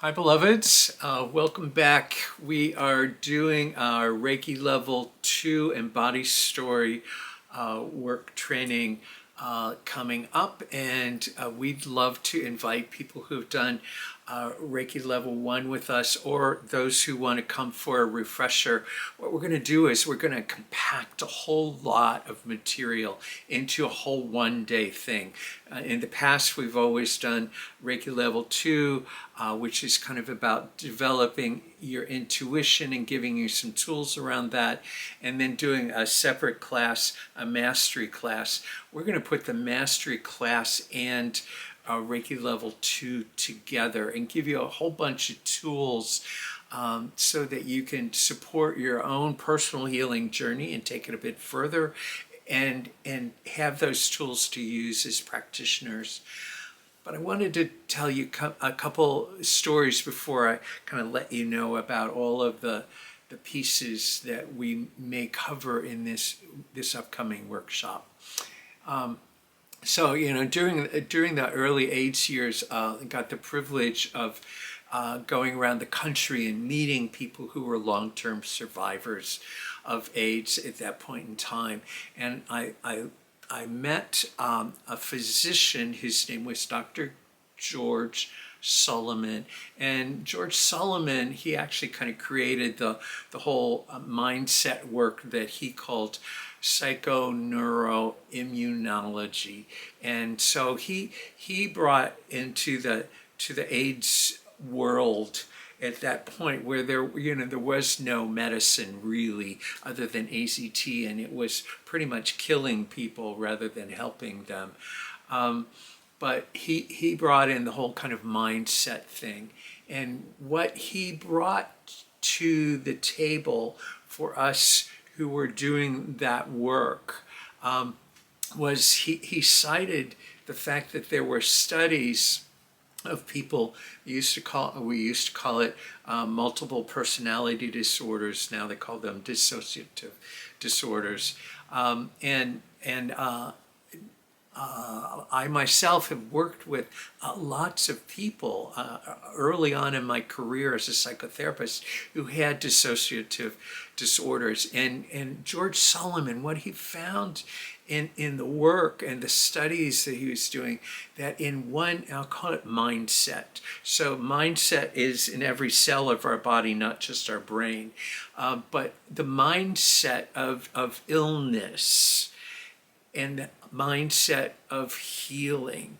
Hi, beloveds. Welcome back. We are doing our Reiki Level 2 and Body Story work training coming up, and we'd love to invite people who've done Reiki Level 1 with us, or those who want to come for a refresher. What we're going to do is we're going to compact a whole lot of material into a whole one-day thing. In the past, we've always done Reiki Level 2, which is kind of about developing your intuition and giving you some tools around that, and then doing a separate class, a mastery class. We're going to put the mastery class and Reiki Level 2 together and give you a whole bunch of tools so that you can support your own personal healing journey and take it a bit further, and have those tools to use as practitioners. But I wanted to tell you a couple stories before I kind of let you know about all of the pieces that we may cover in this upcoming workshop. So, during the early AIDS years, I got the privilege of going around the country and meeting people who were long-term survivors of AIDS at that point in time. And I met a physician. His name was Dr. George Solomon. And George Solomon, he actually kind of created the whole mindset work that he called psychoneuroimmunology. And so he brought into the AIDS world at that point where there was no medicine really other than AZT, and it was pretty much killing people rather than helping them. But he brought in the whole kind of mindset thing, and what he brought to the table for us who were doing that work was he cited the fact that there were studies of people. We used to call it multiple personality disorders. Now they call them dissociative disorders. I myself have worked with lots of people early on in my career as a psychotherapist who had dissociative disorders. And George Solomon, what he found in the work and the studies that he was doing, that in one, I'll call it mindset. So mindset is in every cell of our body, not just our brain, but the mindset of illness and the mindset of healing,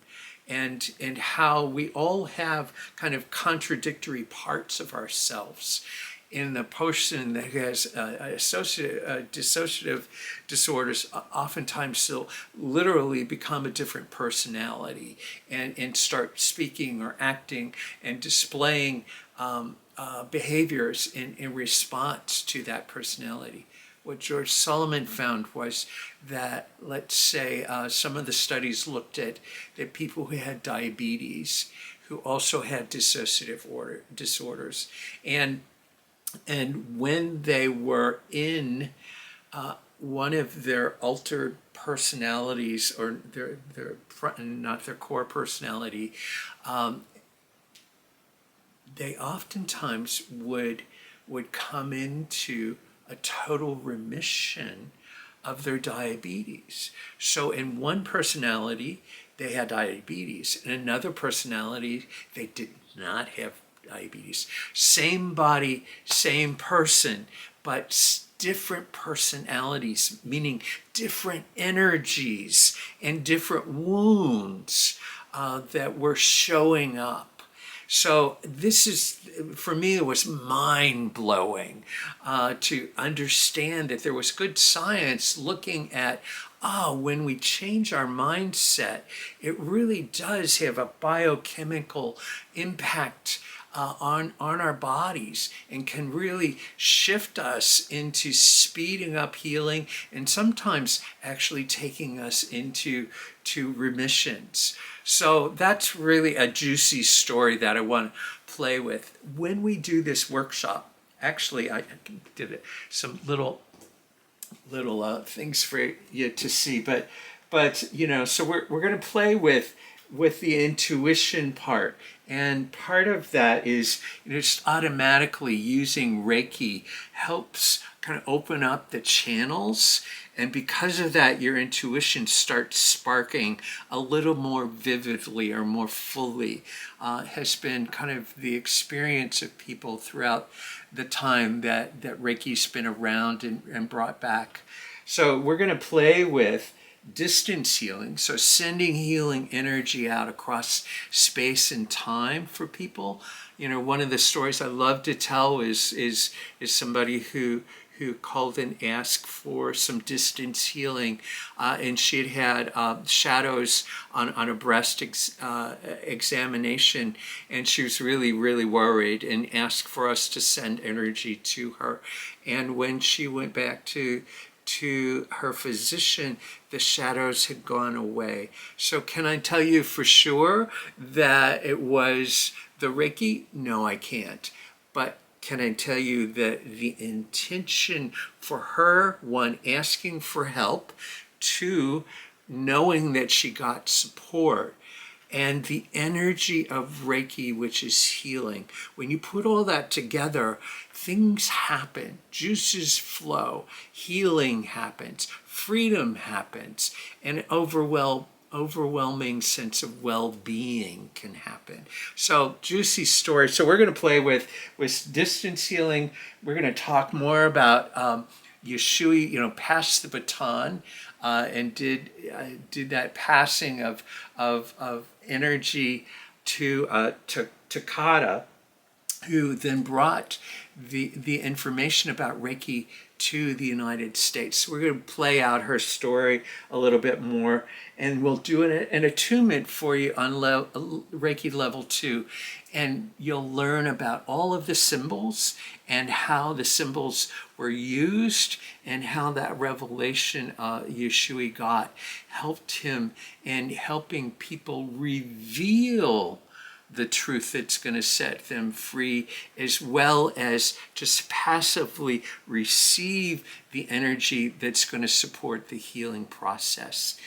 and how we all have kind of contradictory parts of ourselves. In the person that has dissociative disorders, oftentimes they'll literally become a different personality and start speaking or acting and displaying behaviors in response to that personality. What George Solomon found was that, let's say, some of the studies looked at that people who had diabetes, who also had dissociative disorders, and when they were in one of their altered personalities, or not their core personality, they oftentimes would come into a total remission of their diabetes. So in one personality, they had diabetes. In another personality, they did not have diabetes. Same body, same person, but different personalities, meaning different energies and different wounds that were showing up. So this is, for me, it was mind-blowing to understand that there was good science looking at, when we change our mindset, it really does have a biochemical impact on our bodies, and can really shift us into speeding up healing, and sometimes actually taking us into remissions. So that's really a juicy story that I want to play with. When we do this workshop, actually I did some little things for you to see, but so we're going to play with with the intuition part. And part of that is, just automatically using Reiki helps kind of open up the channels. And because of that, your intuition starts sparking a little more vividly or more fully. Has been kind of the experience of people throughout the time that Reiki's been around and brought back. So we're going to play with distance healing, so sending healing energy out across space and time for people. One of the stories I love to tell is somebody who called and asked for some distance healing, and she'd had shadows on a breast examination, and she was really, really worried and asked for us to send energy to her. And when she went back to her physician, the shadows had gone away. So can I tell you for sure that it was the Reiki? No, I can't. But can I tell you that the intention for her, one, asking for help, two, knowing that she got support, and the energy of Reiki, which is healing. When you put all that together, things happen, juices flow, healing happens, freedom happens, and overwhelming sense of well-being can happen. So juicy story. So we're going to play with distance healing. We're going to talk more about Yeshui, passed the baton and did that passing of energy to Takata, who then brought the information about Reiki to the United States. So we're going to play out her story a little bit more, and we'll do an attunement for you on Reiki level 2, and you'll learn about all of the symbols and how the symbols were used and how that revelation Yeshui got helped him in helping people reveal the truth that's going to set them free, as well as just passively receive the energy that's going to support the healing process.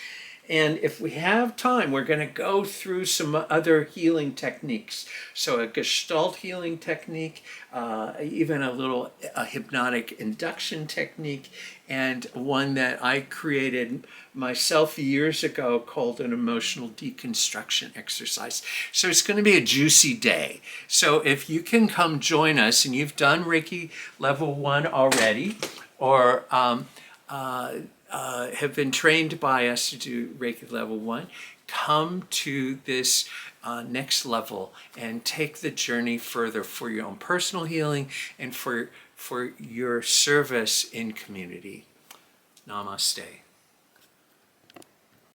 And if we have time, we're going to go through some other healing techniques. So a Gestalt healing technique, even a hypnotic induction technique, and one that I created myself years ago called an emotional deconstruction exercise. So it's going to be a juicy day. So if you can come join us, and you've done Reiki level 1 already, or have been trained by us to do Reiki level 1, come to this next level and take the journey further for your own personal healing and for your service in community. Namaste.